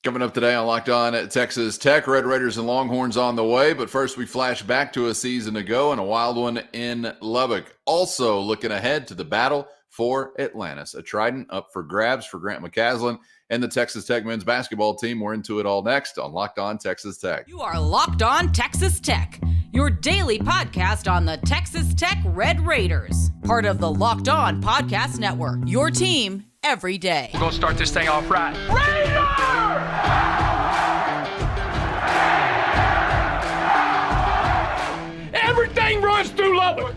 Coming up today on Locked On at Texas Tech, Red Raiders and Longhorns on the way. But first, we flash back to a season ago and a wild one in Lubbock. Also looking ahead to the battle for Atlantis, a trident up for grabs for Grant McCasland and the Texas Tech men's basketball team. We're into it all next on Locked On Texas Tech. You are Locked On Texas Tech, your daily podcast on the Texas Tech Red Raiders, part of the Locked On Podcast Network, your team every day. We're going to start this thing off right. Raider! Everything runs through Lubbock.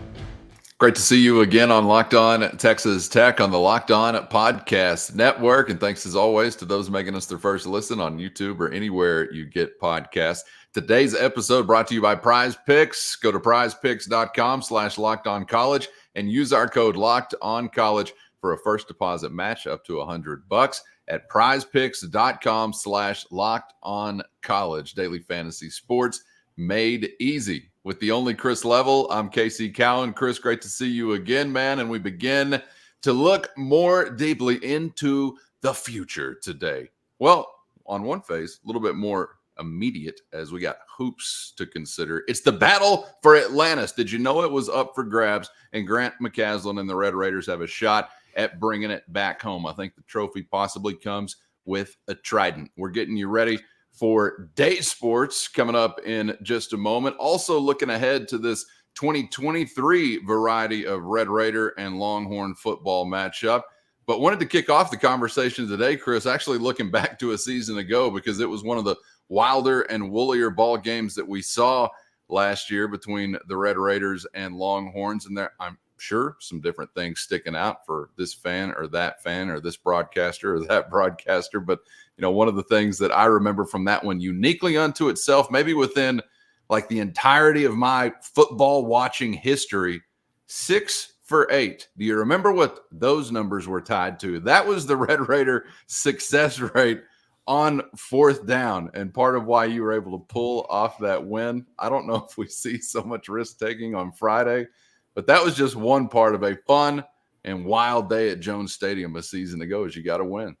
Great to see you again on Locked On Texas Tech on the Locked On Podcast Network. And thanks as always to those making us their first listen on YouTube or anywhere you get podcasts. Today's episode brought to you by Prize Picks. Go to prizepicks.com/LockedOnCollege and use our code LockedOnCollege for a first deposit match up to $100 at prizepicks.com/LockedOnCollege. Daily fantasy sports made easy. With the only Chris Level, I'm Casey Cowan. Chris, great to see you again, man. And we begin to look more deeply into the future today. Well, on one phase, a little bit more immediate as we got hoops to consider. It's the battle for Atlantis. Did you know it was up for grabs? And Grant McCasland and the Red Raiders have a shot at bringing it back home. I think the trophy possibly comes with a trident. We're getting you ready for day sports coming up in just a moment. Also looking ahead to this 2023 variety of Red Raider and Longhorn football matchup. But wanted to kick off the conversation today, Chris, actually looking back to a season ago because it was one of the wilder and woollier ball games that we saw last year between the Red Raiders and Longhorns. And there, I'm sure some different things sticking out for this fan or this broadcaster or that broadcaster. But, you know, one of the things that I remember from that one uniquely unto itself, maybe within like the entirety of my football watching history, 6 for 8. Do you remember what those numbers were tied to? That was the Red Raider success rate on fourth down, and part of why you were able to pull off that win. I don't know if we see so much risk taking on Friday, but that was just one part of a fun and wild day at Jones Stadium a season ago. Is you got to win.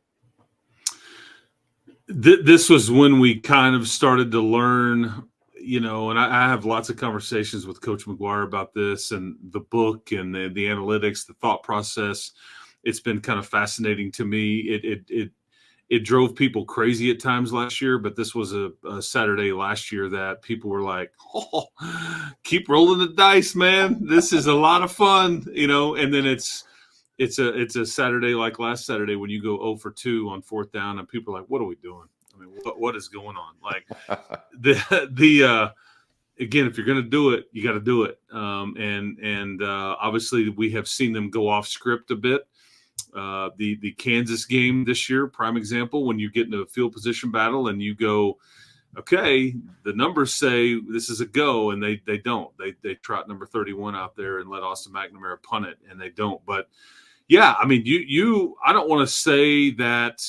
This was when we kind of started to learn, you know, and I have lots of conversations with Coach McGuire about this and the book and the analytics, the thought process. It's been kind of fascinating to me. It drove people crazy at times last year, but this was a Saturday last year that people were like, oh, keep rolling the dice, man. This is a lot of fun, you know, and then it's a Saturday like last Saturday when you go 0 for 2 on fourth down and people are like, what are we doing? I mean, what is going on? Like again, if you're going to do it, you got to do it. And obviously we have seen them go off script a bit. The Kansas game this year, prime example, when you get into a field position battle and you go, okay, the numbers say this is a go, and they don't. They trot number 31 out there and let Austin McNamara punt it, and they don't. But yeah, I mean, I don't want to say that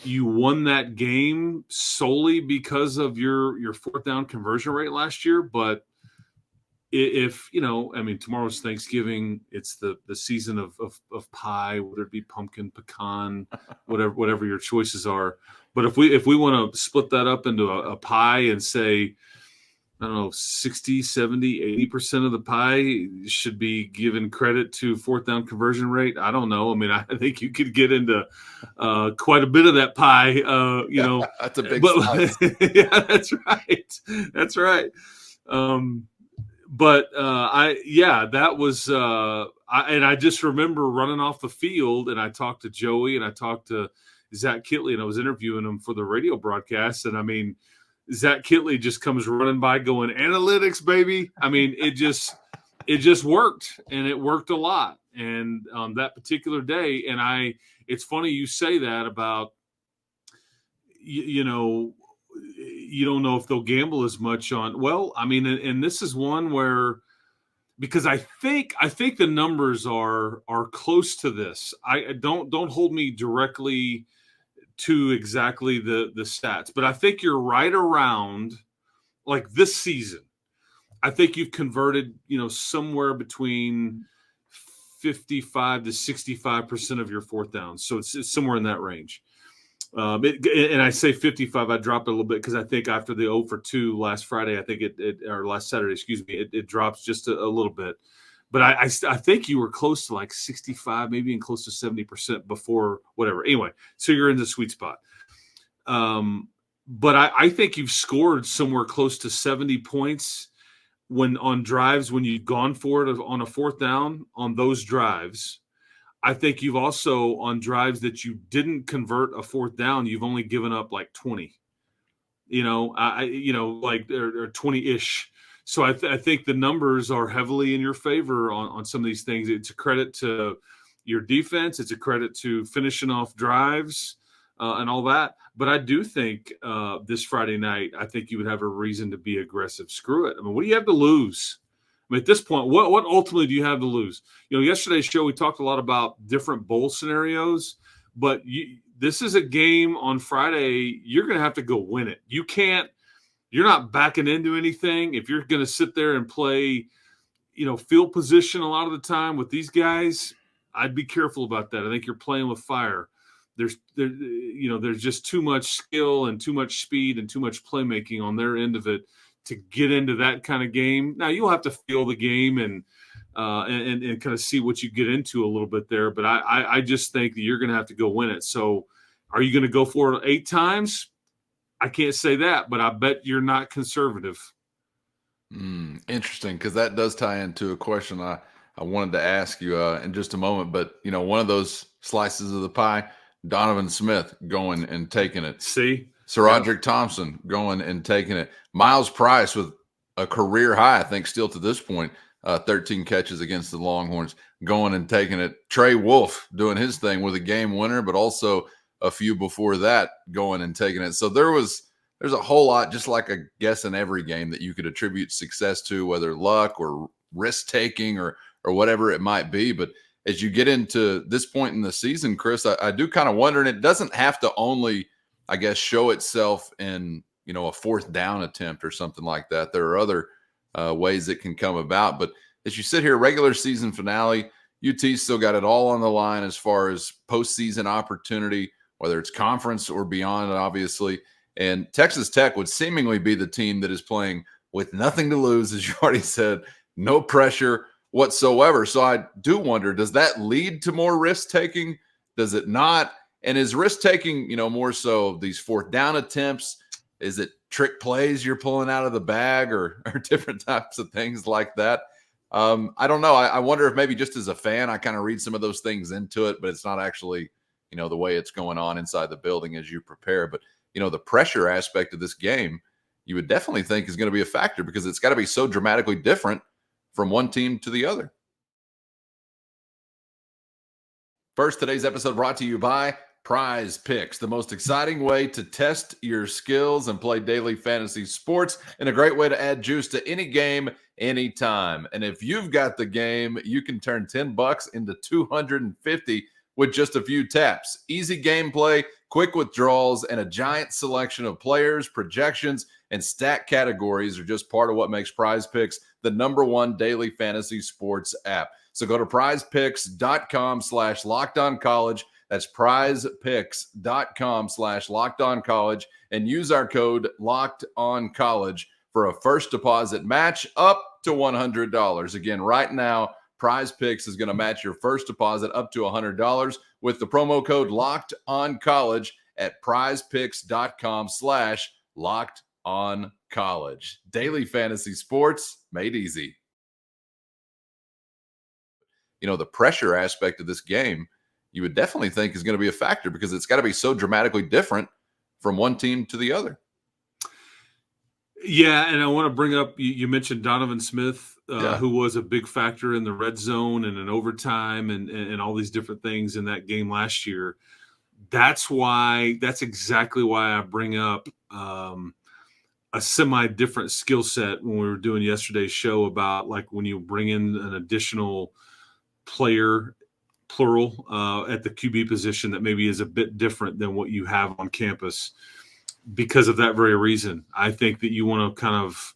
you won that game solely because of your fourth down conversion rate last year, but if, you know, I mean, tomorrow's Thanksgiving, it's the season of pie, whether it be pumpkin, pecan, whatever your choices are. But if we want to split that up into a pie and say, I don't know, 60, 70, 80% of the pie should be given credit to fourth down conversion rate. I don't know. I mean, I think you could get into quite a bit of that pie, you know. That's a big slice. Yeah, that's right. That's right. But that was I just remember running off the field, and I talked to Joey and I talked to Zach Kitley, and I was interviewing him for the radio broadcast. And I mean, Zach Kitley just comes running by going, analytics, baby. I mean, it just worked, and it worked a lot. And that particular day, and it's funny you say that about, you know, you don't know if they'll gamble as much on. Well, I mean, and this is one where, because I think the numbers are close to this. I don't hold me directly to exactly the stats, but I think you're right around, like, this season. I think you've converted, you know, somewhere between 55 to 65% of your fourth downs. So it's somewhere in that range. And I say 55, I dropped it a little bit because I think after the 0 for 2 last Friday, I think or last Saturday, excuse me, it drops just a little bit. But I think you were close to like 65, maybe even close to 70% before whatever. Anyway, so you're in the sweet spot. But I think you've scored somewhere close to 70 points on drives when you've gone for it on a fourth down on those drives. I think you've also, on drives that you didn't convert a fourth down, you've only given up like 20, like or 20-ish. So I think the numbers are heavily in your favor on some of these things. It's a credit to your defense. It's a credit to finishing off drives and all that. But I do think this Friday night, I think you would have a reason to be aggressive. Screw it. I mean, what do you have to lose? I mean, at this point, what ultimately do you have to lose? Yesterday's show, we talked a lot about different bowl scenarios, but this is a game on Friday. You're going to have to go win it. You're not backing into anything. If you're going to sit there and play, field position a lot of the time with these guys, I'd be careful about that. I think you're playing with fire. There's just too much skill and too much speed and too much playmaking on their end of it to get into that kind of game. Now you'll have to feel the game and kind of see what you get into a little bit there. But I just think that you're going to have to go win it. So are you going to go for it 8 times? I can't say that, but I bet you're not conservative. Interesting, because that does tie into a question I wanted to ask you in just a moment. But, one of those slices of the pie, Donovan Smith going and taking it. See? SaRodorick Thompson going and taking it. Miles Price with a career high, I think, still to this point, 13 catches against the Longhorns, going and taking it. Trey Wolf doing his thing with a game winner, but also a few before that going and taking it. So there's a whole lot, just like I guess in every game, that you could attribute success to, whether luck or risk-taking or whatever it might be. But as you get into this point in the season, Chris, I do kind of wonder, and it doesn't have to only, I guess, show itself in, a fourth down attempt or something like that. There are other ways it can come about. But as you sit here, regular season finale, UT's still got it all on the line as far as postseason opportunity, whether it's conference or beyond, obviously. And Texas Tech would seemingly be the team that is playing with nothing to lose, as you already said, no pressure whatsoever. So I do wonder, does that lead to more risk-taking? Does it not? And is risk-taking, more so these fourth down attempts? Is it trick plays you're pulling out of the bag or different types of things like that? I don't know. I wonder if maybe just as a fan, I kind of read some of those things into it, but it's not actually, the way it's going on inside the building as you prepare. But, the pressure aspect of this game, you would definitely think is going to be a factor because it's got to be so dramatically different from one team to the other. First, today's episode brought to you by Prize Picks, the most exciting way to test your skills and play daily fantasy sports, and a great way to add juice to any game, anytime. And if you've got the game, you can turn $10 into $250 with just a few taps. Easy gameplay, quick withdrawals, and a giant selection of players, projections, and stat categories are just part of what makes Prize Picks the #1 daily fantasy sports app. So go to prizepicks.com/lockedoncollege. That's prizepicks.com/lockedoncollege and use our code LOCKEDONCollege for a first deposit match up to $100. Again, right now, Prize Picks is going to match your first deposit up to $100 with the promo code LOCKEDONCollege at prizepicks.com/lockedoncollege. Daily fantasy sports made easy. The pressure aspect of this game, you would definitely think is going to be a factor because it's got to be so dramatically different from one team to the other. Yeah, and I want to bring up, you mentioned Donovan Smith, who was a big factor in the red zone and in overtime and all these different things in that game last year. That's exactly why I bring up a semi-different skill set when we were doing yesterday's show about like when you bring in an additional player, plural, at the QB position that maybe is a bit different than what you have on campus. Because of that very reason, I think that you want to kind of,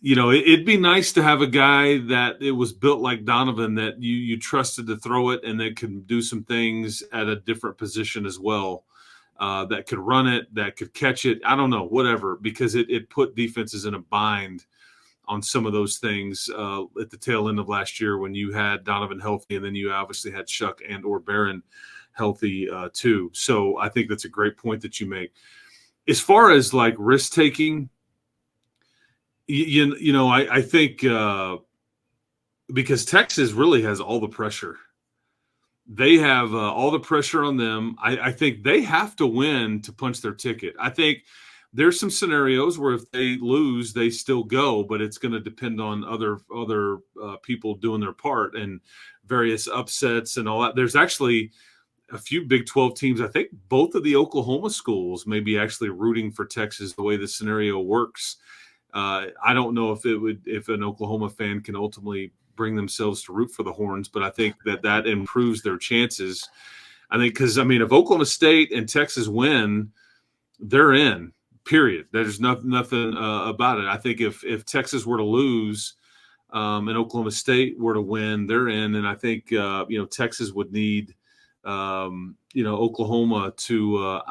it'd be nice to have a guy that it was built like Donovan, that you trusted to throw it and that can do some things at a different position as well. that could run it, that could catch it. I don't know, whatever, because it put defenses in a bind on some of those things at the tail end of last year when you had Donovan healthy, and then you obviously had Shuck and or Barron healthy too. So I think that's a great point that you make. As far as like risk taking, I think because Texas really has all the pressure. They have all the pressure on them. I think they have to win to punch their ticket. I think there's some scenarios where if they lose, they still go, but it's going to depend on other people doing their part and various upsets and all that. There's actually a few Big 12 teams. I think both of the Oklahoma schools may be actually rooting for Texas the way the scenario works. I don't know if an Oklahoma fan can ultimately bring themselves to root for the Horns, but I think that improves their chances. I think because, if Oklahoma State and Texas win, they're in, period. There's nothing about it. I think if Texas were to lose and Oklahoma State were to win, they're in. And I think, Texas would need, Oklahoma to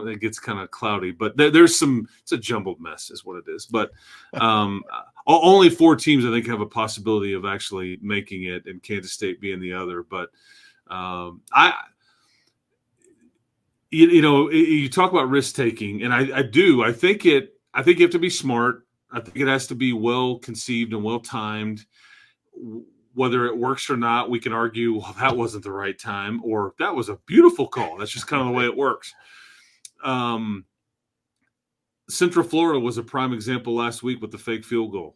it gets kind of cloudy, but it's a jumbled mess is what it is. But only 4 teams, I think, have a possibility of actually making it, and Kansas State being the other. But you talk about risk taking, and I think you have to be smart. I think it has to be well conceived and well timed. Whether it works or not, we can argue, well, that wasn't the right time, or that was a beautiful call. That's just kind of the way it works. Central Florida was a prime example last week with the fake field goal.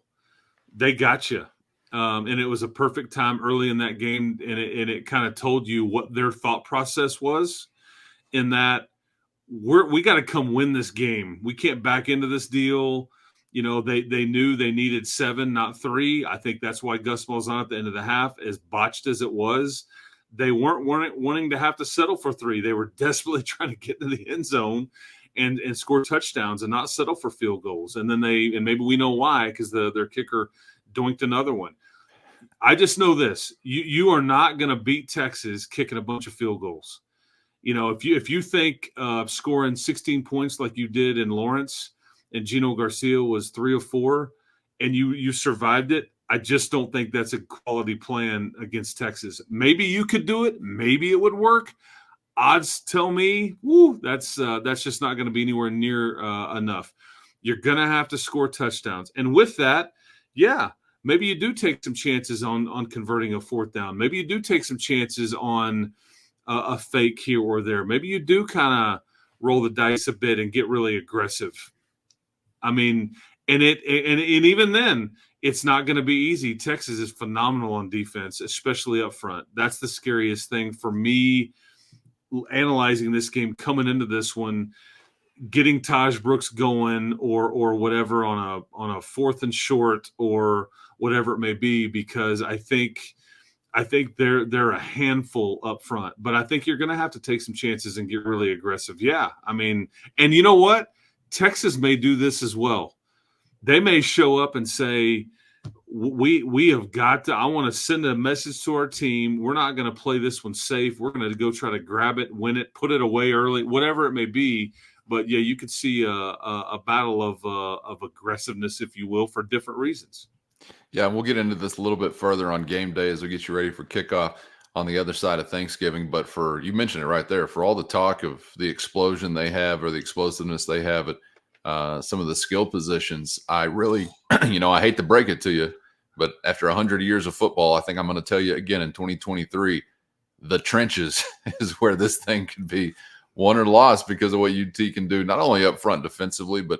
They got you. And it was a perfect time early in that game, and it kind of told you what their thought process was, in that we got to come win this game. We can't back into this deal. They knew they needed 7, not 3. I think that's why Gus Malzahn at the end of the half, as botched as it was, they weren't wanting to have to settle for 3. They were desperately trying to get into the end zone and score touchdowns and not settle for field goals. And then maybe we know why, because their kicker doinked another one. I just know this: you are not going to beat Texas kicking a bunch of field goals. If you think scoring 16 points like you did in Lawrence, and Gino Garcia was 3 of 4, and you survived it, I just don't think that's a quality plan against Texas. Maybe you could do it. Maybe it would work. Odds tell me, that's just not going to be anywhere near enough. You're going to have to score touchdowns. And with that, maybe you do take some chances on converting a 4th down. Maybe you do take some chances on a fake here or there. Maybe you do kind of roll the dice a bit and get really aggressive. And even then, it's not going to be easy. Texas is phenomenal on defense, especially up front. That's the scariest thing for me analyzing this game, coming into this one, getting Taj Brooks going or whatever on a 4th and short or whatever it may be, because I think they're a handful up front. But I think you're going to have to take some chances and get really aggressive. Yeah, and you know what? Texas may do this as well. They may show up and say, we have got to – I want to send a message to our team. We're not going to play this one safe. We're going to go try to grab it, win it, put it away early, whatever it may be. But, yeah, you could see a battle of aggressiveness, if you will, for different reasons. Yeah, and we'll get into this a little bit further on game day as we get you ready for kickoff on the other side of Thanksgiving. But you mentioned it right there, for all the talk of the explosion they have or the explosiveness they have at some of the skill positions, I really, I hate to break it to you, but after 100 years of football, I think I'm going to tell you again in 2023, the trenches is where this thing could be won or lost because of what UT can do, not only up front defensively, but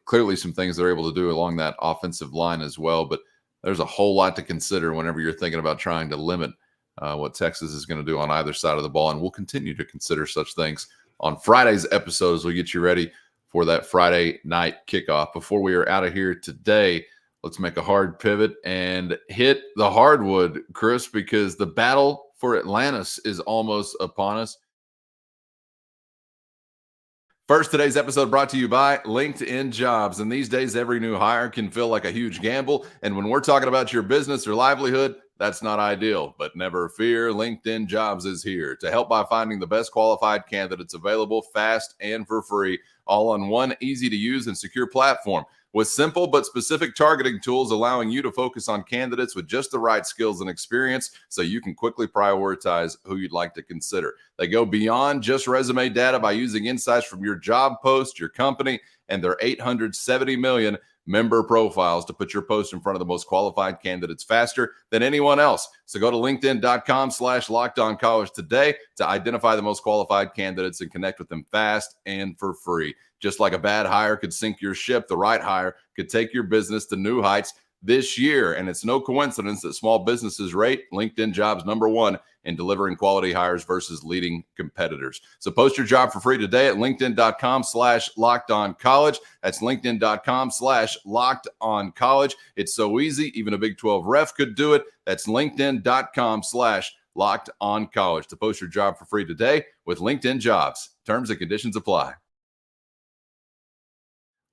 clearly some things they're able to do along that offensive line as well. But there's a whole lot to consider whenever you're thinking about trying to limit what Texas is going to do on either side of the ball. And we'll continue to consider such things on Friday's episodes. We'll get you ready for that Friday night kickoff. Before we are out of here today, let's make a hard pivot and hit the hardwood, Chris, because the battle for Atlantis is almost upon us. First, today's episode brought to you by LinkedIn Jobs. And these days, every new hire can feel like a huge gamble. And when we're talking about your business or livelihood, That's not ideal, but never fear. LinkedIn Jobs is here to help by finding the best qualified candidates available fast and for free, all on one easy to use and secure platform. With simple but specific targeting tools allowing you to focus on candidates with just the right skills and experience so you can quickly prioritize who you'd like to consider. They go beyond just resume data by using insights from your job post, your company, and their 870 million member profiles to put your post in front of the most qualified candidates faster than anyone else. So go to LinkedIn.com/LockedOnCollege today to identify the most qualified candidates and connect with them fast and for free. Just like a bad hire could sink your ship, the right hire could take your business to new heights this year. And it's no coincidence that small businesses rate LinkedIn Jobs #1 in delivering quality hires versus leading competitors. So post your job for free today at LinkedIn.com/LockedOnCollege. That's LinkedIn.com/LockedOnCollege. It's so easy. Even a Big 12 ref could do it. That's LinkedIn.com/LockedOnCollege to post your job for free today with LinkedIn Jobs. Terms and conditions apply.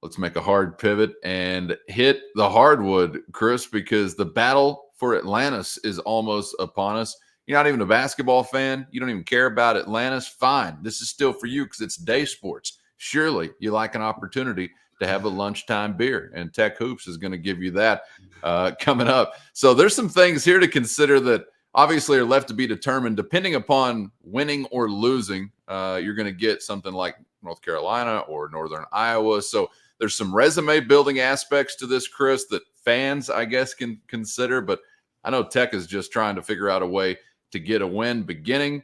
Let's make a hard pivot and hit the hardwood, Chris, because the battle for Atlantis is almost upon us. You're not even a basketball fan. You don't even care about Atlantis. Fine. This is still for you because it's day sports. Surely you like an opportunity to have a lunchtime beer, and Tech Hoops is going to give you that coming up. So there's some things here to consider that obviously are left to be determined. Depending upon winning or losing, you're going to get something like North Carolina or Northern Iowa. So there's some resume building aspects to this, Chris, that fans, I guess, can consider. But I know Tech is just trying to figure out a way to get a win, beginning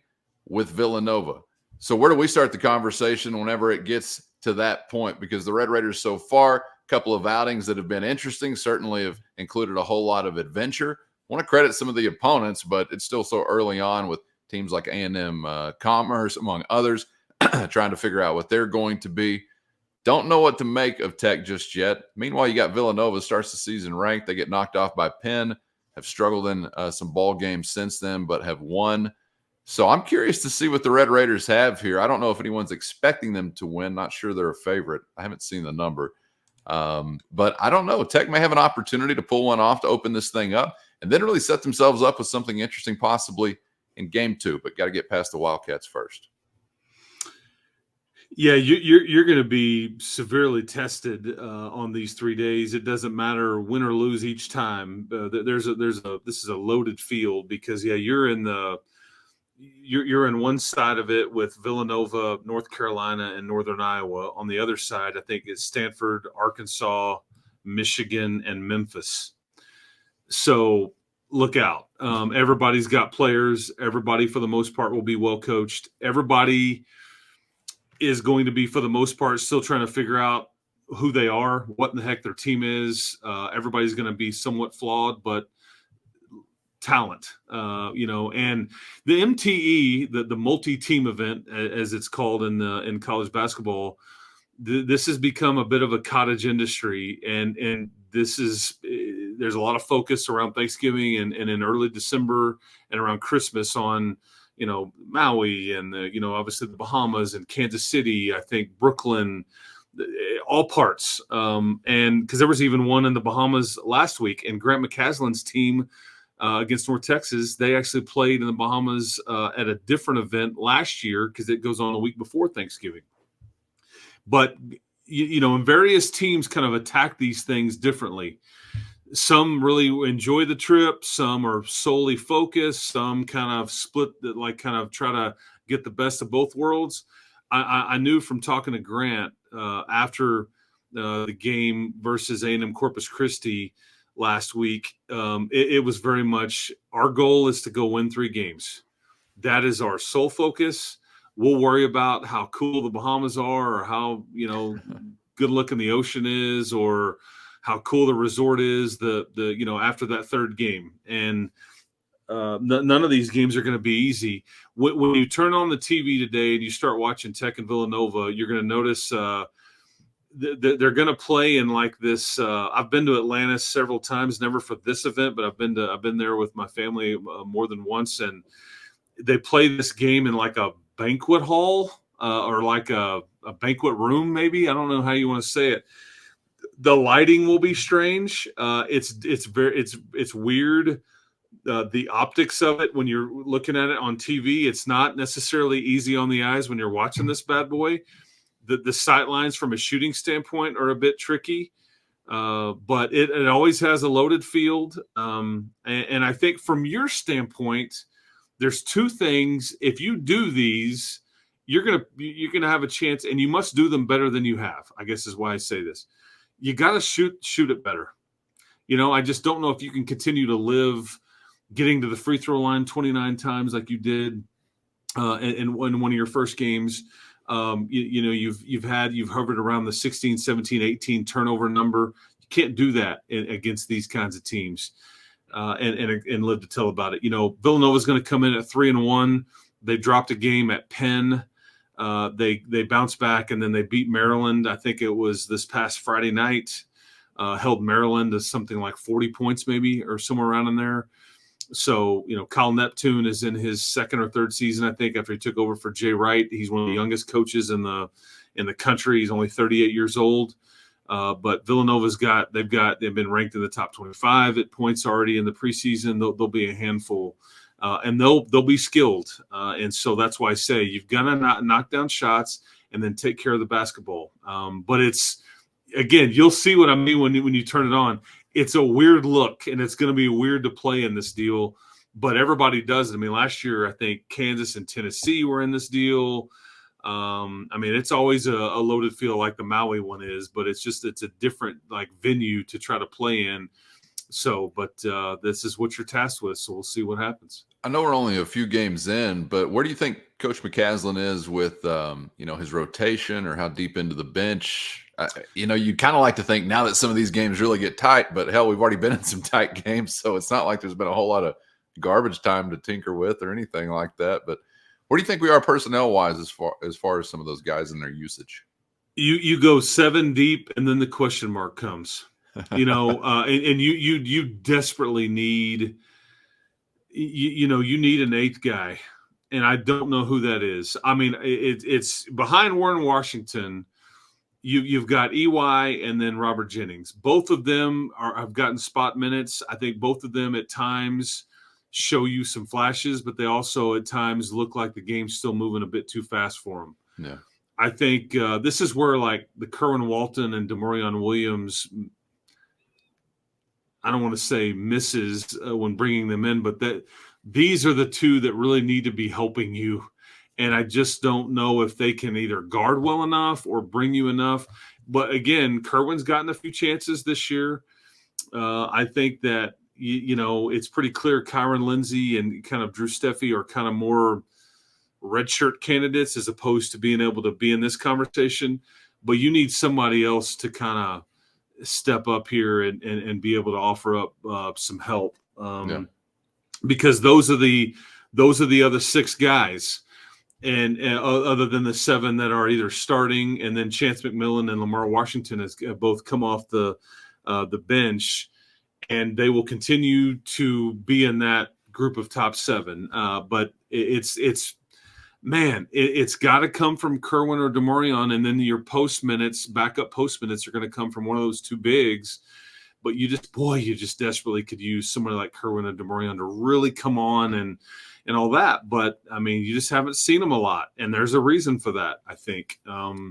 with Villanova. So where do we start the conversation whenever it gets to that point? Because the Red Raiders so far, a couple of outings that have been interesting, certainly have included a whole lot of adventure. I want to credit some of the opponents, but it's still so early on with teams like A&M Commerce, among others, trying to figure out what they're going to be. Don't know what to make of Tech just yet. Meanwhile, you got Villanova, starts the season ranked. They get knocked off by Penn, have struggled in some ball games since then, but have won. So I'm curious to see what the Red Raiders have here. I don't know if anyone's expecting them to win. Not sure they're a favorite. I haven't seen the number. But I don't know. Tech may have an opportunity to pull one off to open this thing up and then really set themselves up with something interesting possibly in game 2, but got to get past the Wildcats first. Yeah, you're going to be severely tested on these 3 days. It doesn't matter win or lose each time. This is a loaded field because you're in one side of it with Villanova, North Carolina, and Northern Iowa. On the other side, I think it's Stanford, Arkansas, Michigan, and Memphis. So look out. Everybody's got players. Everybody, for the most part, will be well coached. Everybody is going to be, for the most part, still trying to figure out who they are, what in the heck their team is. Everybody's going to be somewhat flawed, but talent, and the MTE, the multi-team event, as it's called in college basketball, this has become a bit of a cottage industry, and there's a lot of focus around Thanksgiving and in early December and around Christmas on Maui and obviously the Bahamas and Kansas City, I think Brooklyn, all parts. And because there was even one in the Bahamas last week, and Grant McCaslin's team against North Texas, they actually played in the Bahamas at a different event last year because it goes on a week before Thanksgiving. But, and various teams kind of attack these things differently. Some really enjoy the trip. Some are solely focused. Some kind of split, kind of try to get the best of both worlds. I knew from talking to Grant after the game versus A&M Corpus Christi last week, it was very much our goal is to go win 3 games. That is our sole focus. We'll worry about how cool the Bahamas are or how, good looking the ocean is or how cool the resort is after that 3rd game. And none of these games are going to be easy. When you turn on the TV today and you start watching Tech and Villanova, you're going to notice they're going to play in like this. I've been to Atlantis several times, never for this event, but I've been there with my family more than once. And they play this game in like a banquet hall or like a banquet room, maybe. I don't know how you want to say it. The lighting will be strange. It's weird. the optics of it when you're looking at it on TV. It's not necessarily easy on the eyes when you're watching this bad boy. The sight lines from a shooting standpoint are a bit tricky, but it always has a loaded field. And I think from your standpoint, there's two things. If you do these, you're gonna have a chance, and you must do them better than you have, I guess is why I say this. You got to shoot it better. I just don't know if you can continue to live getting to the free throw line 29 times like you did in one of your first games. You've hovered around the 16, 17, 18 turnover number. You can't do that against these kinds of teams and live to tell about it. Villanova's going to come in at 3-1. They dropped a game at Penn. They bounced back, and then they beat Maryland. I think it was this past Friday night. Held Maryland to something like 40 points maybe, or somewhere around in there. So, Kyle Neptune is in his second or third season, I think, after he took over for Jay Wright. He's one of the youngest coaches in the country. He's only 38 years old. But Villanova's they've been ranked in the top 25 at points already in the preseason. They'll be a handful, and they'll be skilled. And so that's why I say you've got to knock down shots and then take care of the basketball. But it's, again, you'll see what I mean when you turn it on. It's a weird look, and it's going to be weird to play in this deal, but everybody does it. I mean, last year, I think Kansas and Tennessee were in this deal. It's always a loaded field like the Maui one is, but it's a different venue to try to play in. So, but this is what you're tasked with, so we'll see what happens. I know we're only a few games in, but where do you think Coach McCaslin is with, his rotation, or how deep into the bench? You kind of like to think now that some of these games really get tight, but hell, we've already been in some tight games, so it's not like there's been a whole lot of garbage time to tinker with or anything like that. But where do you think we are personnel-wise as far as some of those guys and their usage? You go 7 deep, and then the question mark comes. And you desperately need you need an 8th guy, and I don't know who that is. I mean, it's behind Warren Washington. You've got EY and then Robert Jennings. Both of them have gotten spot minutes. I think both of them at times show you some flashes, but they also at times look like the game's still moving a bit too fast for them. Yeah, I think this is where the Kerwin Walton and Demarion Williams, I don't want to say misses when bringing them in, but these are the two that really need to be helping you. And I just don't know if they can either guard well enough or bring you enough. But again, Kerwin's gotten a few chances this year. I think that, it's pretty clear Kyron Lindsay and kind of Drew Steffi are kind of more redshirt candidates as opposed to being able to be in this conversation. But you need somebody else to kind of step up here and be able to offer up some help. Because those are the other 6 guys. And other than the 7 that are either starting, and then Chance McMillan and Lamar Washington have both come off the bench, and they will continue to be in that group of top 7. But it's got to come from Kerwin or Demarion, and then your backup post minutes are going to come from one of those 2 bigs. But you just desperately could use somebody like Kerwin and Demarion to really come on and all that. But I mean, you just haven't seen them a lot, and there's a reason for that, I think. Sure.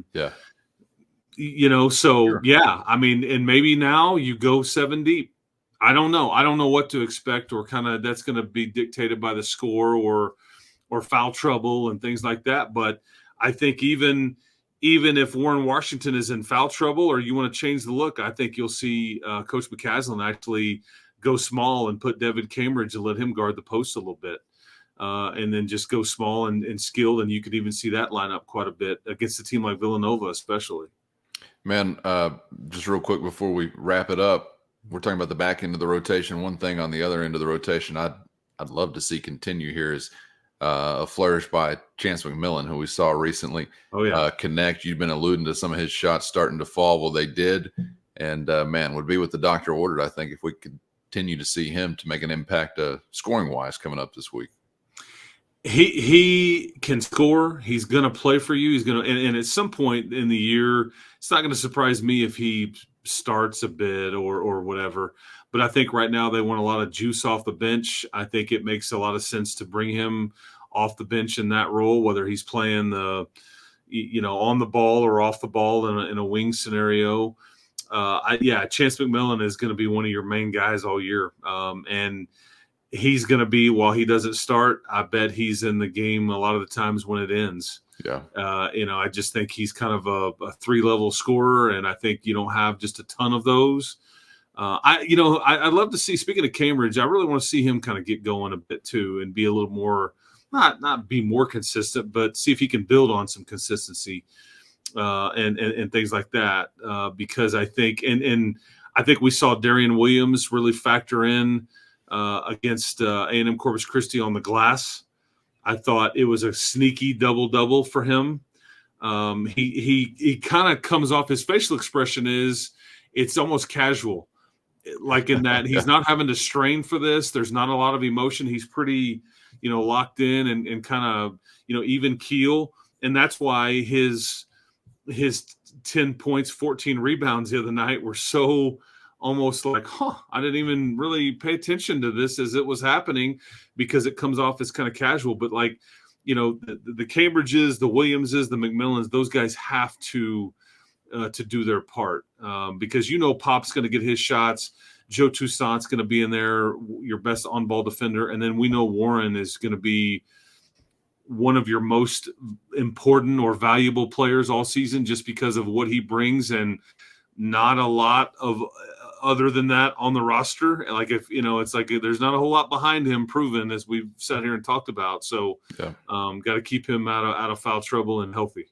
Yeah, I mean, and maybe now you go 7 deep. I don't know what to expect, or kind of that's going to be dictated by the score or foul trouble and things like that. But I think even if Warren Washington is in foul trouble, or you want to change the look, I think you'll see Coach McCaslin actually go small and put David Cambridge and let him guard the post a little bit. And then just go small and skilled, and you could even see that line up quite a bit against a team like Villanova especially. Man, just real quick before we wrap it up, we're talking about the back end of the rotation. One thing on the other end of the rotation I'd love to see continue here is a flourish by Chance McMillan, who we saw recently. Oh, yeah. Connect. You've been alluding to some of his shots starting to fall. Well, they did. And, would be what the doctor ordered, I think, if we could continue to see him to make an impact scoring-wise coming up this week. He can score. He's going to play for you. He's going to, and at some point in the year, it's not going to surprise me if he starts a bit or whatever. But I think right now they want a lot of juice off the bench. I think it makes a lot of sense to bring him off the bench in that role, whether he's playing on the ball or off the ball in a wing scenario. Chance McMillan is going to be one of your main guys all year. And he's going to be, while he doesn't start, I bet he's in the game a lot of the times when it ends. Yeah. I just think he's kind of a 3-level scorer, and I think you don't have just a ton of those. I'd love to see, speaking of Cambridge, I really want to see him kind of get going a bit too and be a little more, not be more consistent, but see if he can build on some consistency and things like that. Because I think, and I think we saw Darian Williams really factor in against A&M Corpus Christi on the glass. I thought it was a sneaky double-double for him. He kind of comes off, his facial expression it's almost casual. Like in that he's not having to strain for this. There's not a lot of emotion. He's pretty, locked in and kind of, even keel. And that's why his 10 points, 14 rebounds the other night were so almost like, I didn't even really pay attention to this as it was happening, because it comes off as kind of casual. But the Cambridges, the Williamses, the McMillans, those guys have to do their part, because Pop's going to get his shots. Joe Toussaint's going to be in there, your best on-ball defender, and then we know Warren is going to be one of your most important or valuable players all season, just because of what he brings, and not a lot of other than that on the roster. Like it's like there's not a whole lot behind him proven, as we've sat here and talked about. So, got to keep him out of foul trouble and healthy.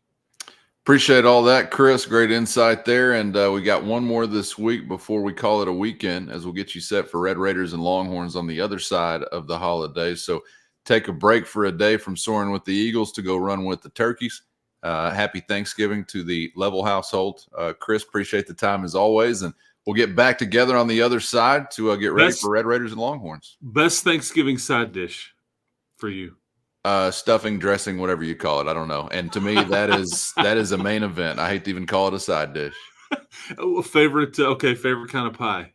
Appreciate all that, Chris. Great insight there. And we got one more this week before we call it a weekend, as we'll get you set for Red Raiders and Longhorns on the other side of the holidays. So take a break for a day from soaring with the Eagles to go run with the Turkeys. Happy Thanksgiving to the Level household. Chris, appreciate the time as always. And we'll get back together on the other side to get ready for Red Raiders and Longhorns. Best Thanksgiving side dish for you? Stuffing, dressing, whatever you call it. I don't know. And to me, that is a main event. I hate to even call it a side dish. Favorite kind of pie.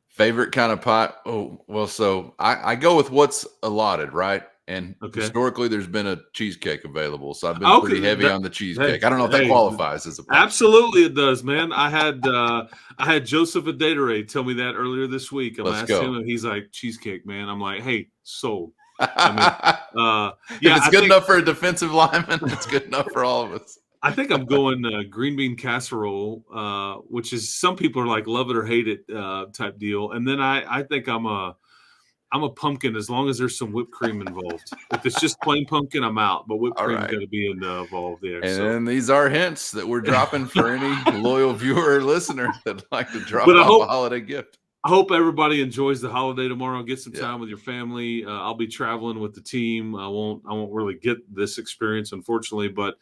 Favorite kind of pie. Oh, well, so I go with what's allotted, right? And historically, there's been a cheesecake available, so I've been pretty heavy on the cheesecake. I don't know if that qualifies as a pie. Absolutely, it does, man. I had Joseph Adedere tell me that earlier this week. Asked him, and he's like, cheesecake, man. I'm like, hey, sold. If it's good enough for a defensive lineman, it's good enough for all of us. I think I'm going green bean casserole, which is, some people are like love it or hate it type deal, and then I think I'm a pumpkin, as long as there's some whipped cream involved. If it's just plain pumpkin, I'm out. But whipped cream's got to be involved there. And these are hints that we're dropping for any loyal viewer or listener that'd like to drop off a holiday gift. I hope everybody enjoys the holiday tomorrow. Get some time with your family. I'll be traveling with the team. I won't really get this experience, unfortunately, but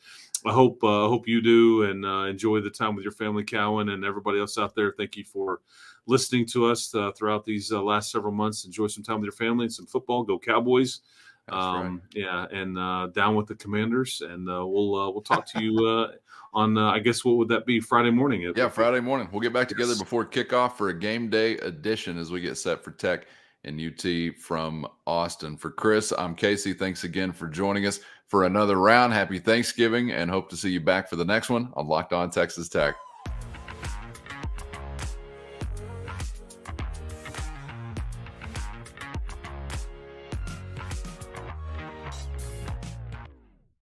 I hope you do, and enjoy the time with your family, Cowan, and everybody else out there. Thank you for listening to us throughout these last several months. Enjoy some time with your family and some football. Go Cowboys! And down with the Commanders. And we'll talk to you on I guess what would that be, Friday morning? Friday morning. We'll get back together before kickoff for a game day edition as we get set for Tech and UT from Austin. For Chris, I'm Casey. Thanks again for joining us for another round. Happy Thanksgiving, and hope to see you back for the next one on Locked On Texas Tech.